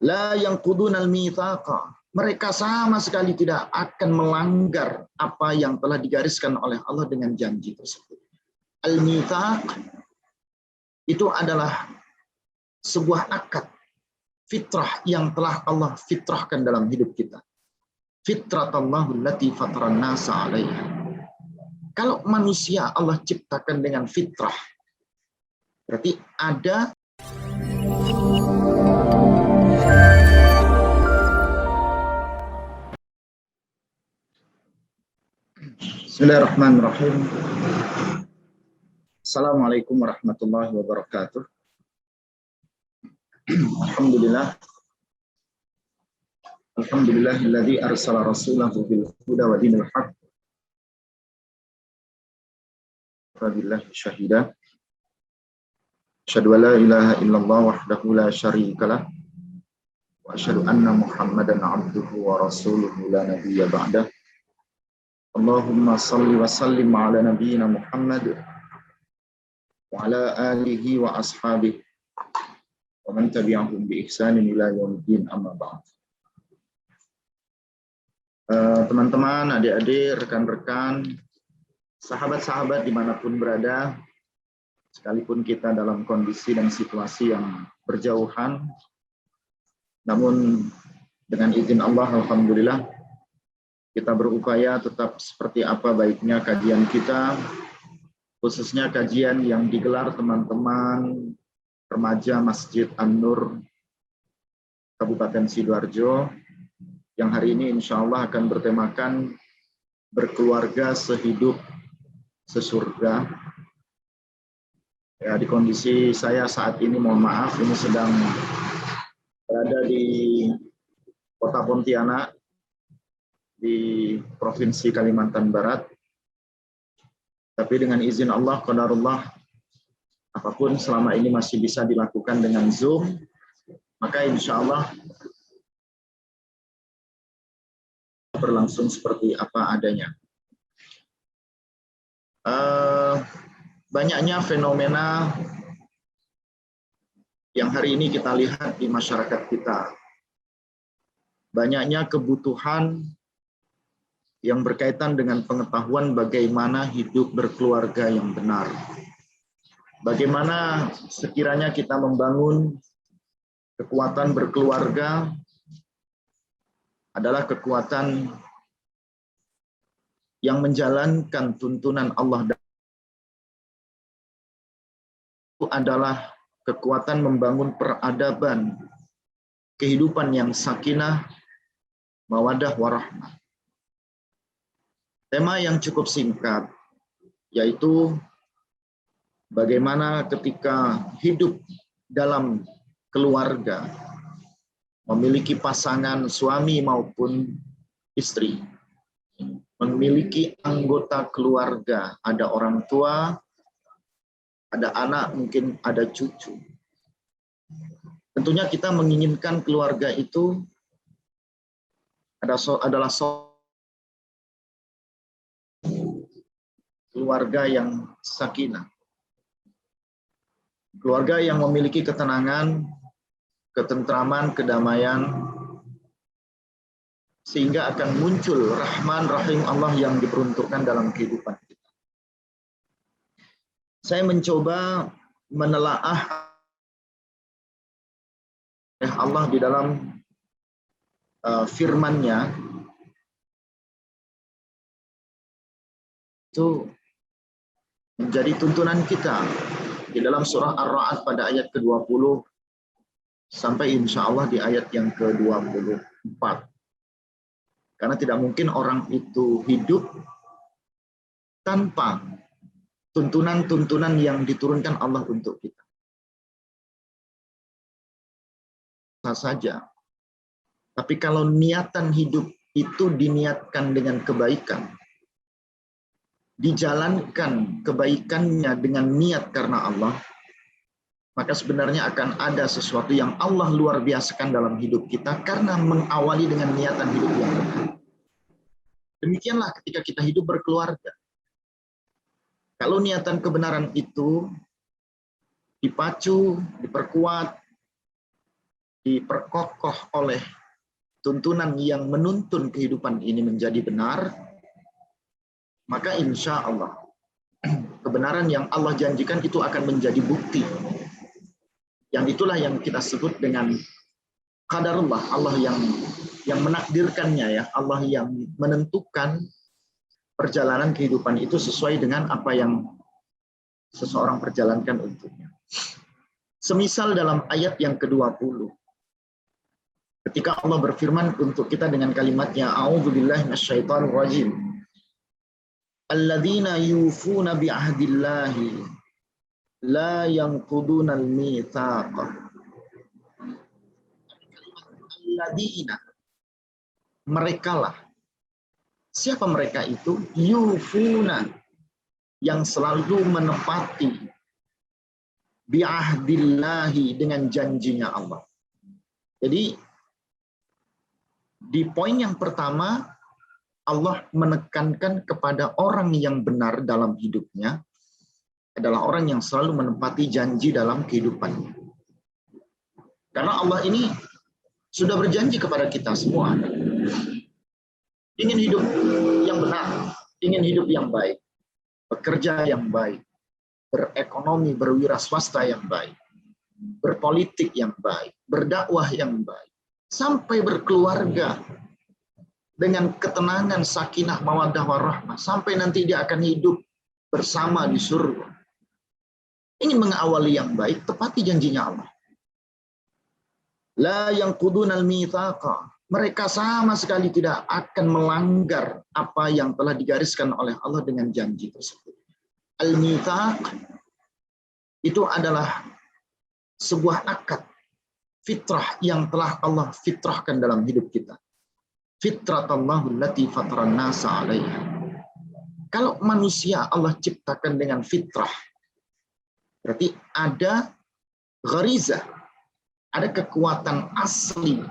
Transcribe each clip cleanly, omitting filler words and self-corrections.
La yanqudunal mitsaqa. Mereka sama sekali tidak akan melanggar apa yang telah digariskan oleh Allah dengan janji tersebut. Al-mitsaq itu adalah sebuah akad fitrah yang telah Allah fitrahkan dalam hidup kita. Fitratallahul lati fataran nasa 'alaiha. Kalau manusia Allah ciptakan dengan fitrah, berarti ada Bismillahirrahmanirrahim. Assalamualaikum warahmatullahi wabarakatuh. Alhamdulillah. Alhamdulillahilladzi arsala rasulahu bil huda wa dinil haqq. Wabillahi syahida. Asyhadu an la ilaha illallah wahdahu la syarikalah wa asyhadu anna Muhammadan abduhu wa rasuluhu la nabiyya ba'dah. Allahumma salli wa sallim ala nabiyyina Muhammad wa ala alihi wa ashabihi wa man tabi'ahum bi ihsanin ila yaumiddin, amma ba'd. Teman-teman, adik-adik, rekan-rekan, sahabat-sahabat dimanapun berada, sekalipun kita dalam kondisi dan situasi yang berjauhan, namun dengan izin Allah, alhamdulillah, kita berupaya tetap seperti apa baiknya kajian kita, khususnya kajian yang digelar teman-teman remaja Masjid An-Nur Kabupaten Sidoarjo, yang hari ini insya Allah akan bertemakan berkeluarga sehidup sesurga. Ya, di kondisi saya saat ini, mohon maaf, ini sedang berada di Kota Pontianak, di Provinsi Kalimantan Barat. Tapi dengan izin Allah, qadarullah, apapun selama ini masih bisa dilakukan dengan Zoom, maka insya Allah berlangsung seperti apa adanya. Banyaknya fenomena yang hari ini kita lihat di masyarakat kita. Banyaknya kebutuhan yang berkaitan dengan pengetahuan bagaimana hidup berkeluarga yang benar. Bagaimana sekiranya kita membangun kekuatan berkeluarga adalah kekuatan yang menjalankan tuntunan Allah. Itu adalah kekuatan membangun peradaban kehidupan yang sakinah, mawaddah, warahmah. Tema yang cukup singkat, yaitu bagaimana ketika hidup dalam keluarga, memiliki pasangan suami maupun istri, memiliki anggota keluarga, ada orang tua, ada anak, mungkin ada cucu. Tentunya kita menginginkan keluarga itu adalah keluarga yang sakinah, keluarga yang memiliki ketenangan, ketentraman, kedamaian, sehingga akan muncul Rahman Rahim Allah yang diperuntukkan dalam kehidupan kita. Saya mencoba menelaah Allah di dalam firman-Nya, itu menjadi tuntunan kita di dalam surah Ar-Ra'd pada ayat ke-20 sampai insya Allah di ayat yang ke-24. Karena tidak mungkin orang itu hidup tanpa tuntunan-tuntunan yang diturunkan Allah untuk kita. Saja. Tapi kalau niatan hidup itu diniatkan dengan kebaikan, dijalankan kebaikannya dengan niat karena Allah, maka sebenarnya akan ada sesuatu yang Allah luar biasakan dalam hidup kita karena mengawali dengan niatan hidup yang benar. Demikianlah ketika kita hidup berkeluarga. Kalau niatan kebenaran itu dipacu, diperkuat diperkokoh oleh tuntunan yang menuntun kehidupan ini menjadi benar, maka insya Allah kebenaran yang Allah janjikan itu akan menjadi bukti. Yang itulah yang kita sebut dengan qadarullah, Allah yang menakdirkannya, ya, Allah yang menentukan perjalanan kehidupan itu sesuai dengan apa yang seseorang perjalankan untuknya. Semisal dalam ayat yang ke-20, ketika Allah berfirman untuk kita dengan kalimatnya, a'udzubillahi minasyaitonir rajim, alladzina yufuna bi'ahdillahi la yanqudunal mitsaq. Alladzina, merekalah. Siapa mereka itu? Yufuna, yang selalu menepati bi'ahdillahi, dengan janjinya Allah. Jadi di poin yang pertama, Allah menekankan kepada orang yang benar dalam hidupnya adalah orang yang selalu menepati janji dalam kehidupannya. Karena Allah ini sudah berjanji kepada kita semua. Ingin hidup yang benar, ingin hidup yang baik, bekerja yang baik, berekonomi, berwira swasta yang baik, berpolitik yang baik, berdakwah yang baik, sampai berkeluarga dengan ketenangan, sakinah, mawaddah, warahmah, sampai nanti dia akan hidup bersama di surga. Ingin mengawali yang baik, tepati janjinya Allah. La yanqudunal mitsaqa, mereka sama sekali tidak akan melanggar apa yang telah digariskan oleh Allah dengan janji tersebut. Al-mitsaq itu adalah sebuah akad fitrah yang telah Allah fitrahkan dalam hidup kita. Fitratallahu allati fataran nasa 'alaiha. Kalau manusia Allah ciptakan dengan fitrah, berarti ada gharizah, ada kekuatan asli,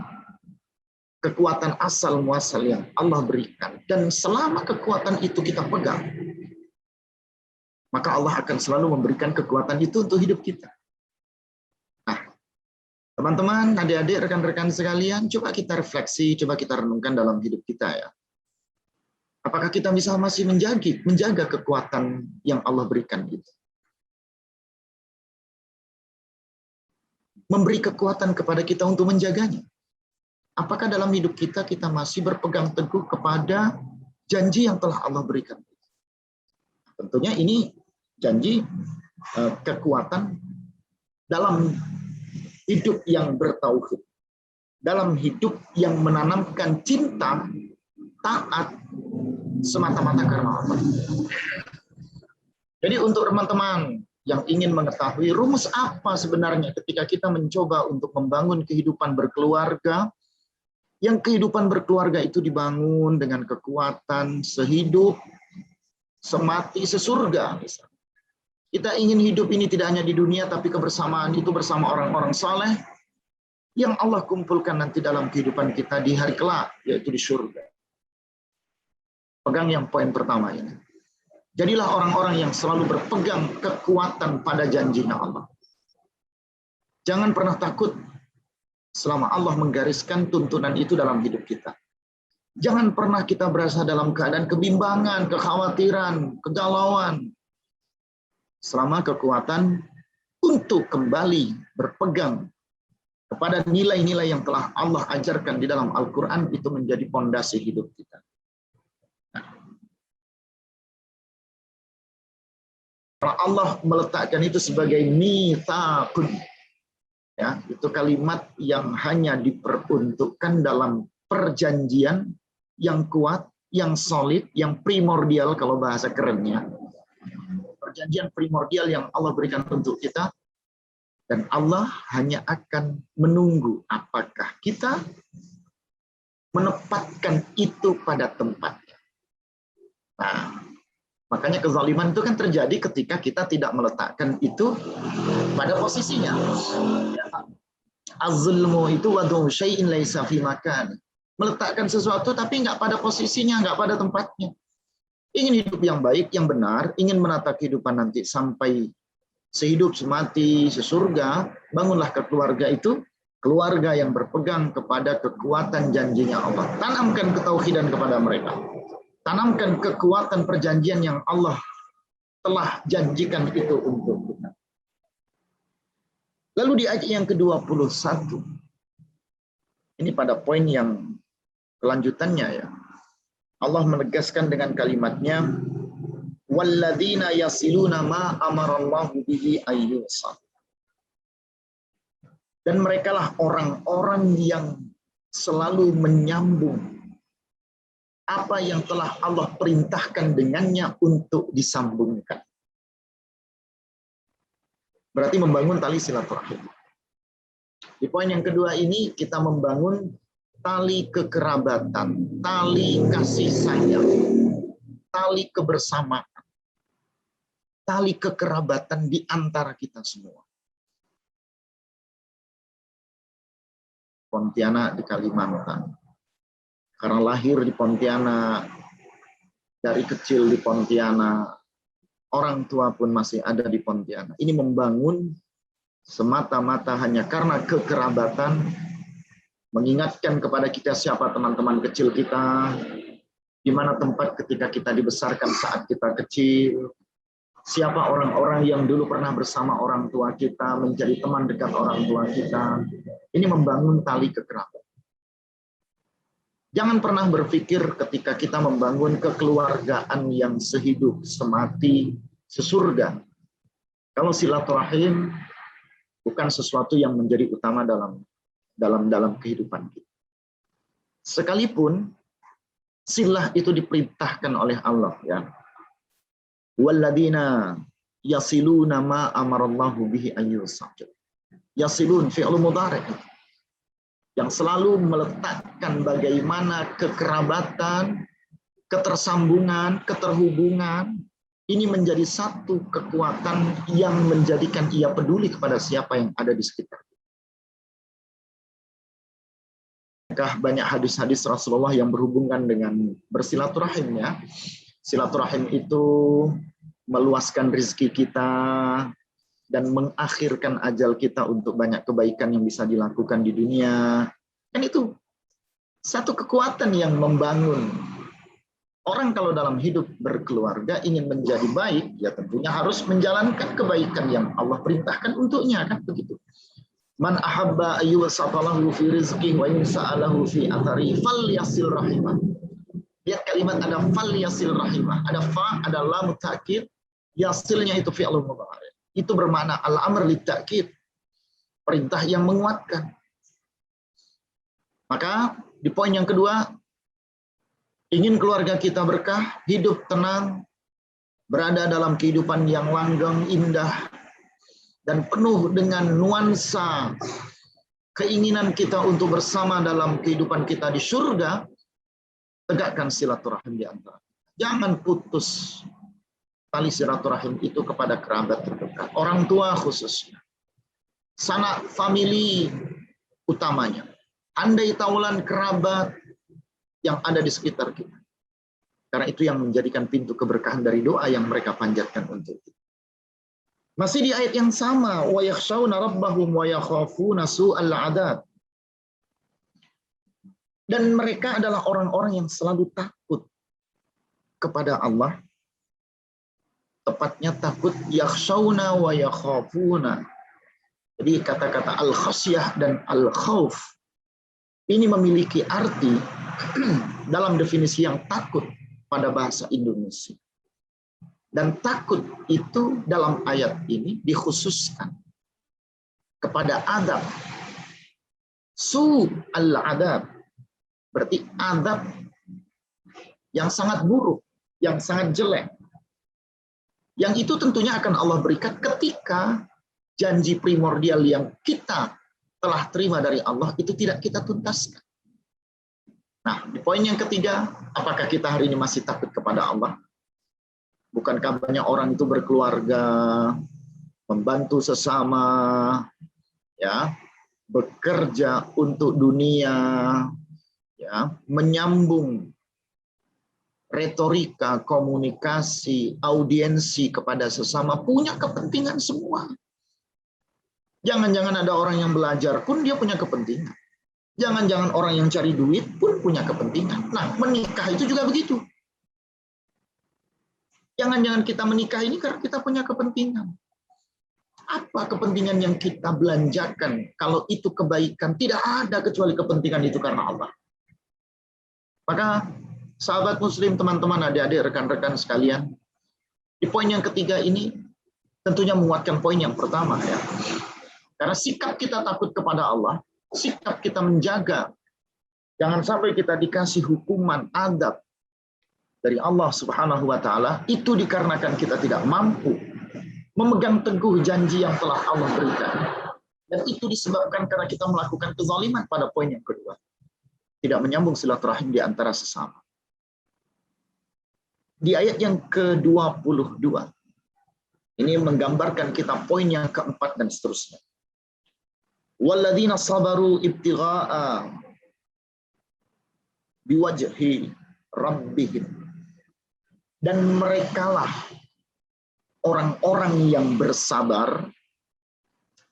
kekuatan asal muasal yang Allah berikan. Dan selama kekuatan itu kita pegang, maka Allah akan selalu memberikan kekuatan itu untuk hidup kita. Nah, teman-teman, adik-adik, rekan-rekan sekalian, coba kita refleksi, coba kita renungkan dalam hidup kita, ya. Apakah kita bisa masih menjaga kekuatan yang Allah berikan itu? Memberi kekuatan kepada kita untuk menjaganya. Apakah dalam hidup kita masih berpegang teguh kepada janji yang telah Allah berikan? Tentunya ini janji kekuatan dalam hidup yang bertauhid, dalam hidup yang menanamkan cinta, taat semata-mata karena Allah. Jadi untuk teman-teman yang ingin mengetahui rumus apa sebenarnya ketika kita mencoba untuk membangun kehidupan berkeluarga, yang kehidupan berkeluarga itu dibangun dengan kekuatan sehidup, semati, sesurga. Misalnya. Kita ingin hidup ini tidak hanya di dunia, tapi kebersamaan itu bersama orang-orang saleh yang Allah kumpulkan nanti dalam kehidupan kita di hari kelak, yaitu di surga. Pegang yang poin pertama ini. Jadilah orang-orang yang selalu berpegang kekuatan pada janjinya Allah. Jangan pernah takut selama Allah menggariskan tuntunan itu dalam hidup kita. Jangan pernah kita berasa dalam keadaan kebimbangan, kekhawatiran, kegalauan. Selama kekuatan untuk kembali berpegang kepada nilai-nilai yang telah Allah ajarkan di dalam Al-Quran itu menjadi pondasi hidup kita. Nah, Allah meletakkan itu sebagai mitsaqun. Ya, itu kalimat yang hanya diperuntukkan dalam perjanjian yang kuat, yang solid, yang primordial kalau bahasa kerennya. Perjanjian primordial yang Allah berikan untuk kita, dan Allah hanya akan menunggu apakah kita menempatkan itu pada tempatnya. Nah, makanya kezaliman itu kan terjadi ketika kita tidak meletakkan itu pada posisinya. Az-zulmu itu wad'u syai'in laisa fi makan. Meletakkan sesuatu tapi nggak pada posisinya, nggak pada tempatnya. Ingin hidup yang baik, yang benar, ingin menata kehidupan nanti sampai sehidup, semati, sesurga, bangunlah keluarga itu keluarga yang berpegang kepada kekuatan janjinya Allah. Tanamkan ketauhidan kepada mereka. Tanamkan kekuatan perjanjian yang Allah telah janjikan itu untuk kita. Lalu di ayat yang ke-21, ini pada poin yang kelanjutannya ya, Allah menegaskan dengan kalimatnya, walladzina yasiluna ma amarallahu bihi ayyusal. Dan merekalah orang-orang yang selalu menyambung apa yang telah Allah perintahkan dengannya untuk disambungkan. Berarti membangun tali silaturahim. Di poin yang kedua ini kita membangun tali kekerabatan, tali kasih sayang, tali kebersamaan, tali kekerabatan di antara kita semua. Pontianak di Kalimantan. Karena lahir di Pontianak, dari kecil di Pontianak, orang tua pun masih ada di Pontianak. Ini membangun semata-mata hanya karena kekerabatan, mengingatkan kepada kita siapa teman-teman kecil kita, di mana tempat ketika kita dibesarkan saat kita kecil, siapa orang-orang yang dulu pernah bersama orang tua kita, menjadi teman dekat orang tua kita. Ini membangun tali kekerabatan. Jangan pernah berpikir ketika kita membangun kekeluargaan yang sehidup, semati, sesurga, kalau silaturahim bukan sesuatu yang menjadi utama dalam kehidupan kita. Sekalipun silah itu diperintahkan oleh Allah ya. Walladzina yasiluna ma amarallahu bihi ayyusal. Yasilun fi'il mudhari' yang selalu meletakkan bagaimana kekerabatan, ketersambungan, keterhubungan ini menjadi satu kekuatan yang menjadikan ia peduli kepada siapa yang ada di sekitar. Banyak hadis-hadis Rasulullah yang berhubungan dengan bersilaturahim ya. Silaturahim itu meluaskan rezeki kita dan mengakhirkan ajal kita untuk banyak kebaikan yang bisa dilakukan di dunia. Dan itu satu kekuatan yang membangun. Orang kalau dalam hidup berkeluarga ingin menjadi baik, ya tentunya harus menjalankan kebaikan yang Allah perintahkan untuknya, kan begitu. Man ahabba ayyusatalahu fi rizqi wa insa'alahu fi athari falyasil rahimah. Lihat kalimat ada falyasil rahimah, ada fa, ada lam ta'kid, yasilnya itu fi'lun mudhari'. Itu bermakna al-amr lit-ta'kid, perintah yang menguatkan. Maka di poin yang kedua, ingin keluarga kita berkah, hidup tenang, berada dalam kehidupan yang langgeng, indah, dan penuh dengan nuansa keinginan kita untuk bersama dalam kehidupan kita di surga, tegakkan silaturahim di antara. Jangan putus tali silaturahim itu kepada kerabat terdekat, orang tua khususnya, sanak famili utamanya, andai taulan kerabat yang ada di sekitar kita. Karena itu yang menjadikan pintu keberkahan dari doa yang mereka panjatkan untuk kita. Masih di ayat yang sama, wa yakhshawna rabbahum wa yakhafuna su'al 'adzab. Dan mereka adalah orang-orang yang selalu takut kepada Allah. Tepatnya takut yakhshawna wa yakhafuna. Jadi kata-kata al-khasyah dan al-khauf ini memiliki arti dalam definisi yang takut pada bahasa Indonesia. Dan takut itu dalam ayat ini dikhususkan kepada adab. Su'al-adab. Berarti adab yang sangat buruk, yang sangat jelek. Yang itu tentunya akan Allah berikan ketika janji primordial yang kita telah terima dari Allah itu tidak kita tuntaskan. Nah, di poin yang ketiga, apakah kita hari ini masih takut kepada Allah? Bukankah banyak orang itu berkeluarga, membantu sesama, ya, bekerja untuk dunia, ya, menyambung retorika, komunikasi, audiensi kepada sesama, punya kepentingan semua. Jangan-jangan ada orang yang belajar pun dia punya kepentingan. Jangan-jangan orang yang cari duit pun punya kepentingan. Nah, menikah itu juga begitu. Jangan-jangan kita menikah ini karena kita punya kepentingan. Apa kepentingan yang kita belanjakan kalau itu kebaikan? Tidak ada kecuali kepentingan itu karena Allah. Maka sahabat muslim, teman-teman, adik-adik, rekan-rekan sekalian, di poin yang ketiga ini tentunya menguatkan poin yang pertama ya. Karena sikap kita takut kepada Allah, sikap kita menjaga, jangan sampai kita dikasih hukuman, adab dari Allah Subhanahu wa Ta'ala, itu dikarenakan kita tidak mampu memegang teguh janji yang telah Allah berikan. Dan itu disebabkan karena kita melakukan kezaliman pada poin yang kedua. Tidak menyambung silaturahim di antara sesama. Di ayat yang ke-22, ini menggambarkan kita poin yang keempat dan seterusnya. Walladzina sabaru ibtigha'a biwajhi rabbihim. Dan merekalah orang-orang yang bersabar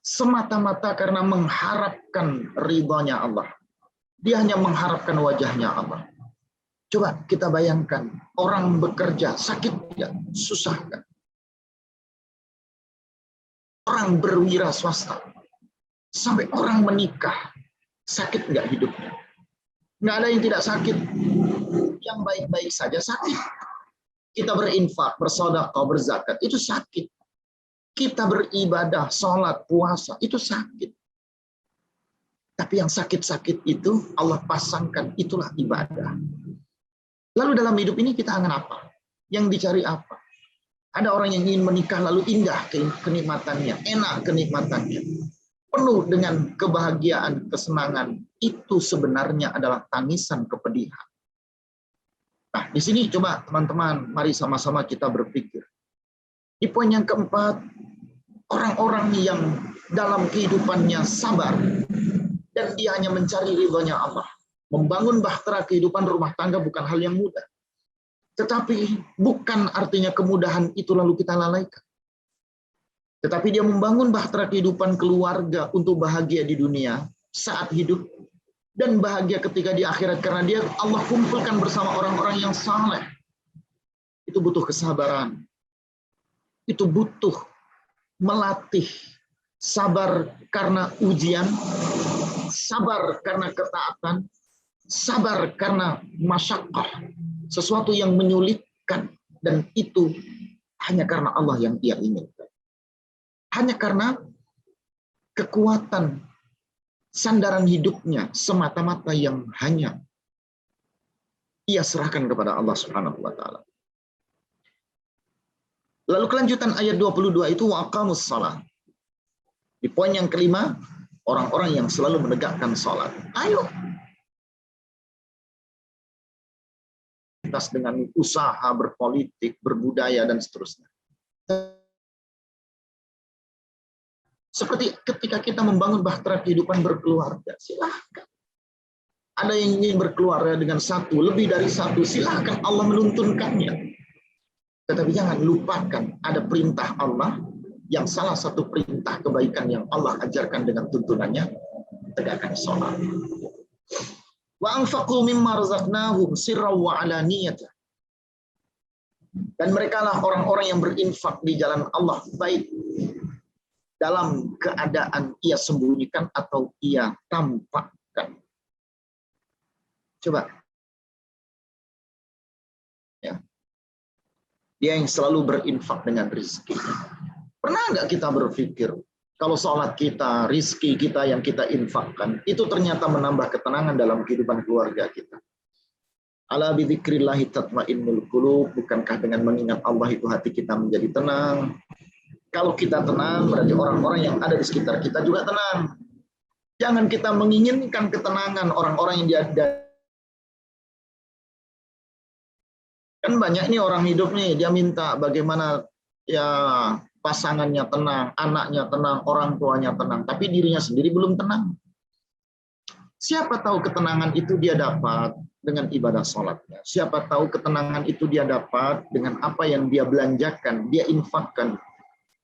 semata-mata karena mengharapkan ridhanya Allah. Dia hanya mengharapkan wajahnya Allah. Coba kita bayangkan, orang bekerja sakit tidak? Susah kan? Orang berwira swasta, sampai orang menikah, sakit nggak hidupnya? Nggak ada yang tidak sakit. Yang baik-baik saja sakit. Kita berinfak, bersedekah, berzakat, itu sakit. Kita beribadah, sholat, puasa, itu sakit. Tapi yang sakit-sakit itu Allah pasangkan, itulah ibadah. Lalu dalam hidup ini kita angan apa? Yang dicari apa? Ada orang yang ingin menikah lalu indah kenikmatannya, enak kenikmatannya, penuh dengan kebahagiaan, kesenangan. Itu sebenarnya adalah tangisan kepedihan. Nah, di sini coba teman-teman, mari sama-sama kita berpikir. Di poin yang keempat, orang-orang yang dalam kehidupannya sabar dan dia hanya mencari ridhonya Allah. Membangun bahtera kehidupan rumah tangga bukan hal yang mudah. Tetapi bukan artinya kemudahan itu lalu kita lalaikan. Tetapi dia membangun bahtera kehidupan keluarga untuk bahagia di dunia saat hidup dan bahagia ketika di akhirat karena dia Allah kumpulkan bersama orang-orang yang saleh. Itu butuh kesabaran. Itu butuh melatih sabar karena ujian, sabar karena ketaatan, sabar karena masyaqqah, sesuatu yang menyulitkan, dan itu hanya karena Allah yang Ia inginkan. Hanya karena kekuatan sandaran hidupnya semata-mata yang hanya Ia serahkan kepada Allah Subhanahu wa Ta'ala. Lalu kelanjutan ayat 22 itu waqamus shalah. Di poin yang kelima, orang-orang yang selalu menegakkan salat. Ayo. Dengan usaha, berpolitik, berbudaya, dan seterusnya. Seperti ketika kita membangun bahtera kehidupan berkeluarga, silahkan. Ada yang ingin berkeluarga dengan satu, lebih dari satu, silahkan Allah menuntunkannya. Tetapi jangan lupakan, ada perintah Allah, yang salah satu perintah kebaikan yang Allah ajarkan dengan tuntunannya, tegakkan salat. Wa anfaqu mimma razaqnahum sirran wa alaniyatan. Dan merekalah orang-orang yang berinfak di jalan Allah, baik dalam keadaan ia sembunyikan atau ia tampakkan. Coba. Ya. Dia yang selalu berinfak dengan rezeki. Pernah nggak kita berpikir kalau sholat kita, rizki kita yang kita infakkan, itu ternyata menambah ketenangan dalam kehidupan keluarga kita. Ala bidzikrillahi tatmainnul qulub, bukankah dengan mengingat Allah itu hati kita menjadi tenang? Kalau kita tenang, berarti orang-orang yang ada di sekitar kita juga tenang. Jangan kita menginginkan ketenangan orang-orang yang dia kan banyak nih orang hidup nih, dia minta bagaimana ya pasangannya tenang, anaknya tenang, orang tuanya tenang, tapi dirinya sendiri belum tenang. Siapa tahu ketenangan itu dia dapat dengan ibadah sholatnya. Siapa tahu ketenangan itu dia dapat dengan apa yang dia belanjakan, dia infakkan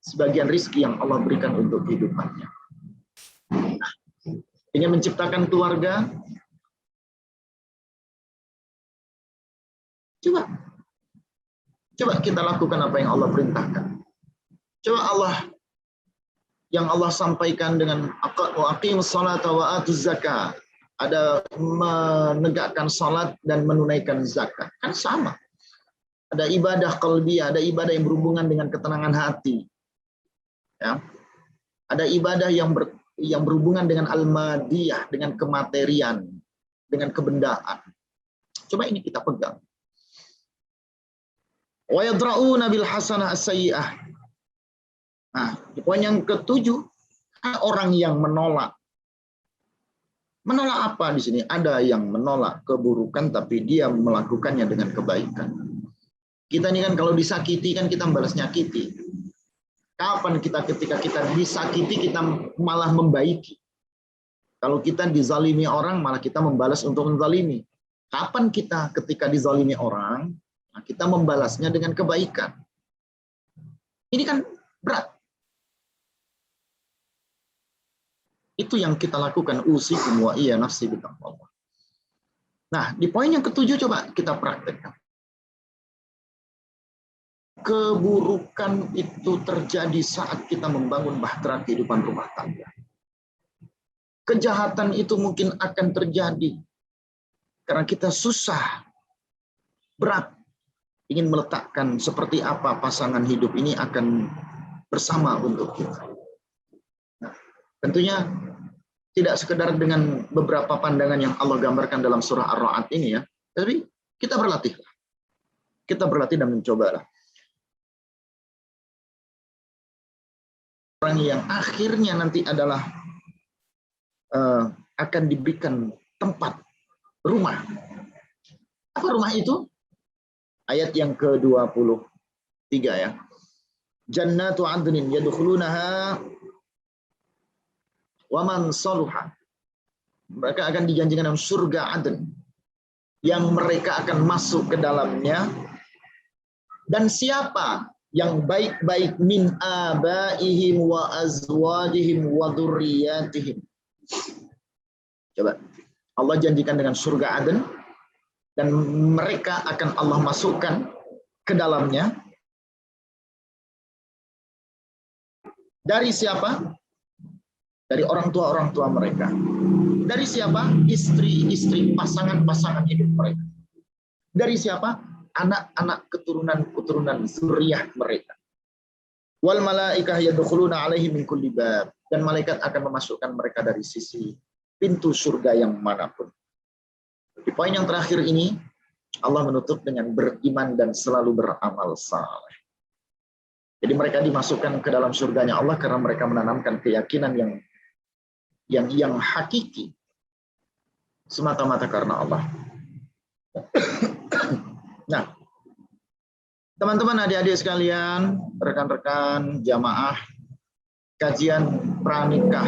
sebagian rizki yang Allah berikan untuk kehidupannya. Ingin menciptakan keluarga? Coba kita lakukan apa yang Allah perintahkan. Coba yang Allah sampaikan dengan aqimus salata wa atuz zakat. Ada menegakkan salat dan menunaikan zakat. Kan sama. Ada ibadah qalbiyah, ada ibadah yang berhubungan dengan ketenangan hati. Ya. Ada ibadah yang berhubungan dengan al-madiyah, dengan kematerian, dengan kebendaan. Coba ini kita pegang. Wa yadra'una bil hasanah as-sayyi'ah. Nah, di poin yang ketujuh, orang yang menolak. Menolak apa di sini? Ada yang menolak keburukan tapi dia melakukannya dengan kebaikan. Kita ini kan kalau disakiti kan kita membalas nyakiti. Kapan ketika kita disakiti kita malah membaiki. Kalau kita dizalimi orang malah kita membalas untuk menzalimi. Kapan kita ketika dizalimi orang kita membalasnya dengan kebaikan. Ini kan berat. Itu yang kita lakukan, usikum wa iya nafsi bitaqwallah. Nah, di poin yang ketujuh coba kita praktekkan. Keburukan itu terjadi saat kita membangun bahtera kehidupan rumah tangga. Kejahatan itu mungkin akan terjadi karena kita susah, berat, ingin meletakkan seperti apa pasangan hidup ini akan bersama untuk kita. Nah, tentunya tidak sekedar dengan beberapa pandangan yang Allah gambarkan dalam surah Ar-Ra'd ini ya, tapi kita berlatih. Kita berlatih dan mencobalah. Orang yang akhirnya nanti adalah akan diberikan tempat rumah. Apa rumah itu? Ayat yang ke-23 ya. Jannatu 'adnin yadkhulunaha wa man saluha. Mereka akan dijanjikan dalam surga Aden yang mereka akan masuk ke dalamnya. Dan siapa yang baik-baik min abaihim wa azwajihim wa dzurriyyatihim. Coba Allah janjikan dengan surga Aden dan mereka akan Allah masukkan ke dalamnya. Dari siapa? Dari orang tua mereka. Dari siapa? Istri-istri, pasangan-pasangan hidup mereka. Dari siapa? Anak-anak keturunan zuriyah mereka. Wal malaikah yadkhuluna alaihim min kulli bab. Dan malaikat akan memasukkan mereka dari sisi pintu surga yang manapun. Di poin yang terakhir ini, Allah menutup dengan beriman dan selalu beramal saleh. Jadi mereka dimasukkan ke dalam surganya Allah karena mereka menanamkan keyakinan yang hakiki semata-mata karena Allah. Nah, teman-teman, adik-adik sekalian, rekan-rekan jamaah kajian pranikah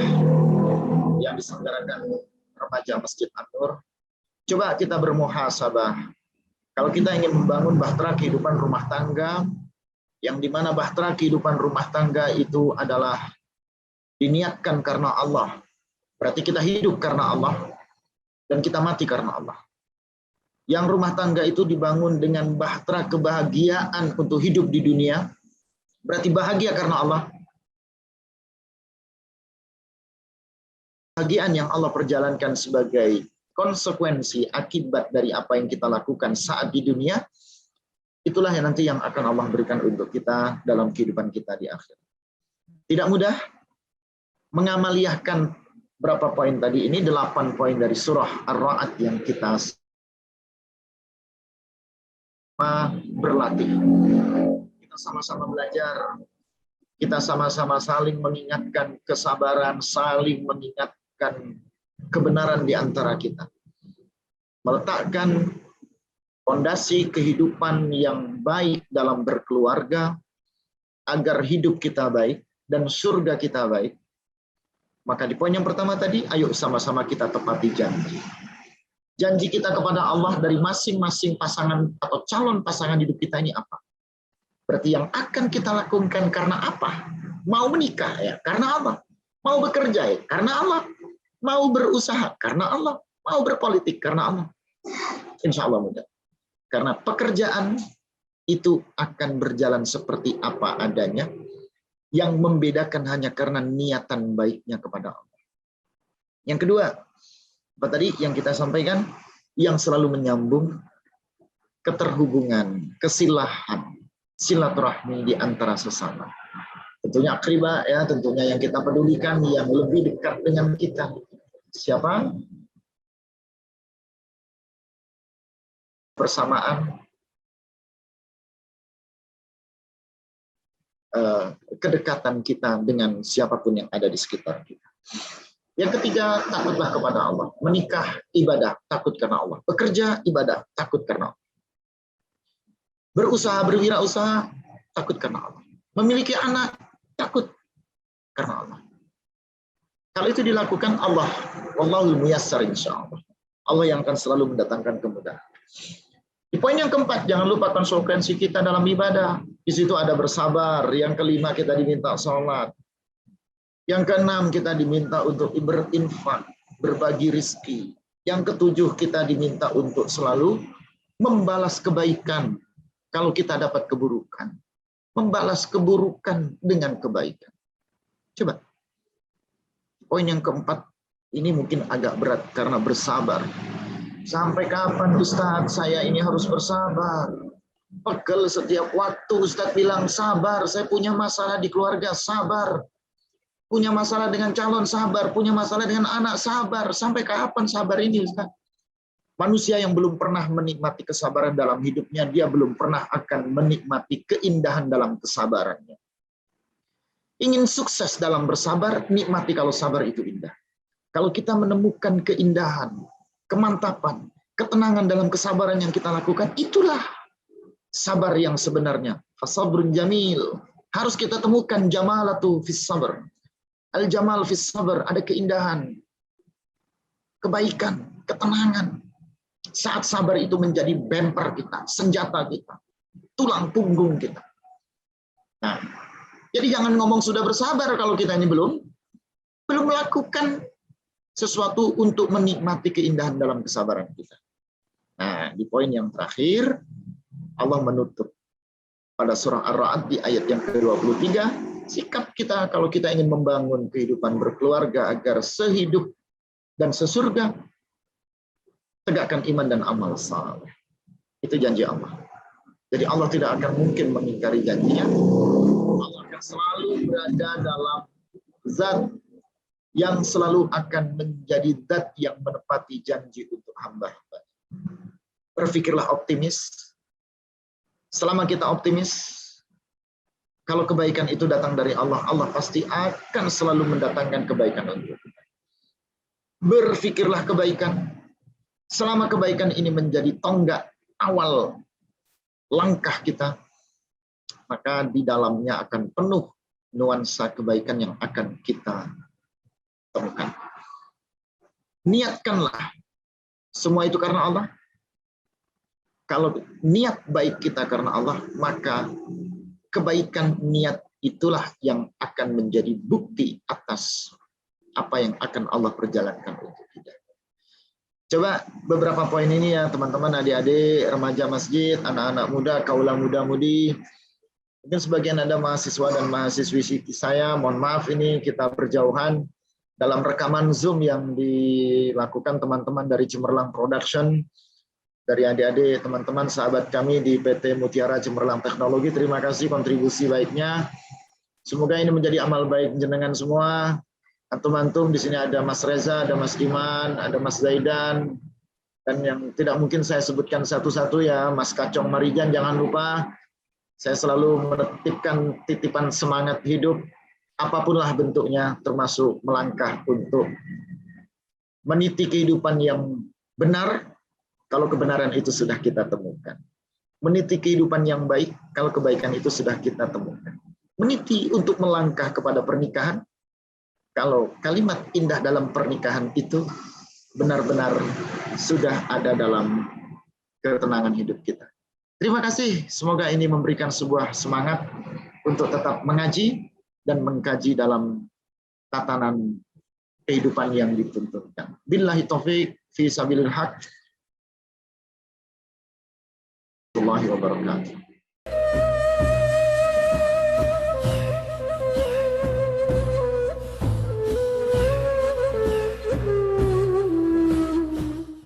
yang diselenggarakan remaja Masjid An-Nur, coba kita bermuhasabah. Kalau kita ingin membangun bahtera kehidupan rumah tangga, yang dimana bahtera kehidupan rumah tangga itu adalah diniatkan karena Allah. Berarti kita hidup karena Allah dan kita mati karena Allah. Yang rumah tangga itu dibangun dengan bahtera kebahagiaan untuk hidup di dunia, berarti bahagia karena Allah. Kebahagiaan yang Allah perjalankan sebagai konsekuensi akibat dari apa yang kita lakukan saat di dunia, itulah yang nanti yang akan Allah berikan untuk kita dalam kehidupan kita di akhir. Tidak mudah mengamaliyahkan berapa poin tadi ini, 8 poin dari surah Ar-Ra'd yang kita berlatih. Kita sama-sama belajar, kita sama-sama saling mengingatkan kesabaran, saling mengingatkan kebenaran di antara kita. Meletakkan fondasi kehidupan yang baik dalam berkeluarga agar hidup kita baik dan surga kita baik. Maka di poin yang pertama tadi, ayo sama-sama kita tepati janji. Janji kita kepada Allah dari masing-masing pasangan atau calon pasangan hidup kita ini apa? Berarti yang akan kita lakukan karena apa? Mau menikah ya, karena apa? Mau bekerja ya, karena Allah. Mau berusaha karena Allah. Mau berpolitik karena Allah. Insya Allah mudah. Karena pekerjaan itu akan berjalan seperti apa adanya. Yang membedakan hanya karena niatan baiknya kepada Allah. Yang kedua, apa tadi yang kita sampaikan? Yang selalu menyambung keterhubungan, kesilahan, silaturahmi di antara sesama. Tentunya akribah ya, tentunya yang kita pedulikan, yang lebih dekat dengan kita. Siapa? Persamaan kedekatan kita dengan siapapun yang ada di sekitar kita. Yang ketiga, takutlah kepada Allah. Menikah, ibadah, takut karena Allah. Bekerja, ibadah, takut karena Allah. Berusaha, berwirausaha, takut karena Allah. Memiliki anak, takut karena Allah. Kalau itu dilakukan Allah, wallahul muyassar insyaallah. Allah yang akan selalu mendatangkan kemudahan. Di poin yang keempat, jangan lupa konsekuensi kita dalam ibadah. Di situ ada bersabar. Yang kelima, kita diminta sholat. Yang keenam, kita diminta untuk berinfak, berbagi rizki. Yang ketujuh, kita diminta untuk selalu membalas kebaikan kalau kita dapat keburukan. Membalas keburukan dengan kebaikan. Coba. Poin yang keempat, ini mungkin agak berat karena bersabar. Sampai kapan Ustadz saya ini harus bersabar? Pegel setiap waktu Ustadz bilang sabar, saya punya masalah di keluarga, sabar. Punya masalah dengan calon, sabar. Punya masalah dengan anak, sabar. Sampai kapan sabar ini Ustadz? Manusia yang belum pernah menikmati kesabaran dalam hidupnya, dia belum pernah akan menikmati keindahan dalam kesabarannya. Ingin sukses dalam bersabar, nikmati kalau sabar itu indah. Kalau kita menemukan keindahan, kemantapan, ketenangan dalam kesabaran yang kita lakukan, itulah sabar yang sebenarnya. Fasabrun jamil. Harus kita temukan jamalatu fis sabr. Al-jamal fis sabr, ada keindahan, kebaikan, ketenangan. Saat sabar itu menjadi bemper kita, senjata kita, tulang punggung kita. Nah, jadi jangan ngomong sudah bersabar kalau kita ini belum melakukan sesuatu untuk menikmati keindahan dalam kesabaran kita. Nah, di poin yang terakhir, Allah menutup pada surah Ar-Ra'd di ayat yang ke-23, sikap kita kalau kita ingin membangun kehidupan berkeluarga agar sehidup dan sesurga, tegakkan iman dan amal saleh. Itu janji Allah. Jadi Allah tidak akan mungkin mengingkari janjinya. Allah akan selalu berada dalam zat yang selalu akan menjadi zat yang menepati janji untuk hamba-hamba. Berpikirlah optimis. Selama kita optimis, kalau kebaikan itu datang dari Allah, Allah pasti akan selalu mendatangkan kebaikan untuk kita. Berpikirlah kebaikan. Selama kebaikan ini menjadi tonggak awal langkah kita, maka di dalamnya akan penuh nuansa kebaikan yang akan kita temukan. Niatkanlah semua itu karena Allah. Kalau niat baik kita karena Allah, maka kebaikan niat itulah yang akan menjadi bukti atas apa yang akan Allah perjalankan untuk kita. Coba beberapa poin ini ya teman-teman, adik-adik, remaja masjid, anak-anak muda, kaula muda-mudi. Mungkin sebagian ada mahasiswa dan mahasiswi saya, mohon maaf ini kita berjauhan dalam rekaman Zoom yang dilakukan teman-teman dari Cemerlang Production, dari adik-adik, teman-teman, sahabat kami di PT Mutiara Cemerlang Teknologi. Terima kasih kontribusi baiknya. Semoga ini menjadi amal baik jenengan semua. Antum-antum di sini ada Mas Reza, ada Mas Iman, ada Mas Zaidan, dan yang tidak mungkin saya sebutkan satu-satu ya, Mas Kacong Marijan, jangan lupa. Saya selalu menitipkan titipan semangat hidup, apapunlah bentuknya, termasuk melangkah untuk meniti kehidupan yang benar, kalau kebenaran itu sudah kita temukan. Meniti kehidupan yang baik, kalau kebaikan itu sudah kita temukan. Meniti untuk melangkah kepada pernikahan, kalau kalimat indah dalam pernikahan itu benar-benar sudah ada dalam ketenangan hidup kita. Terima kasih, semoga ini memberikan sebuah semangat untuk tetap mengaji dan mengkaji dalam tatanan kehidupan yang dituntutkan. Billahi taufik fi sabilil haq. Wassalamualaikum warahmatullahi wabarakatuh.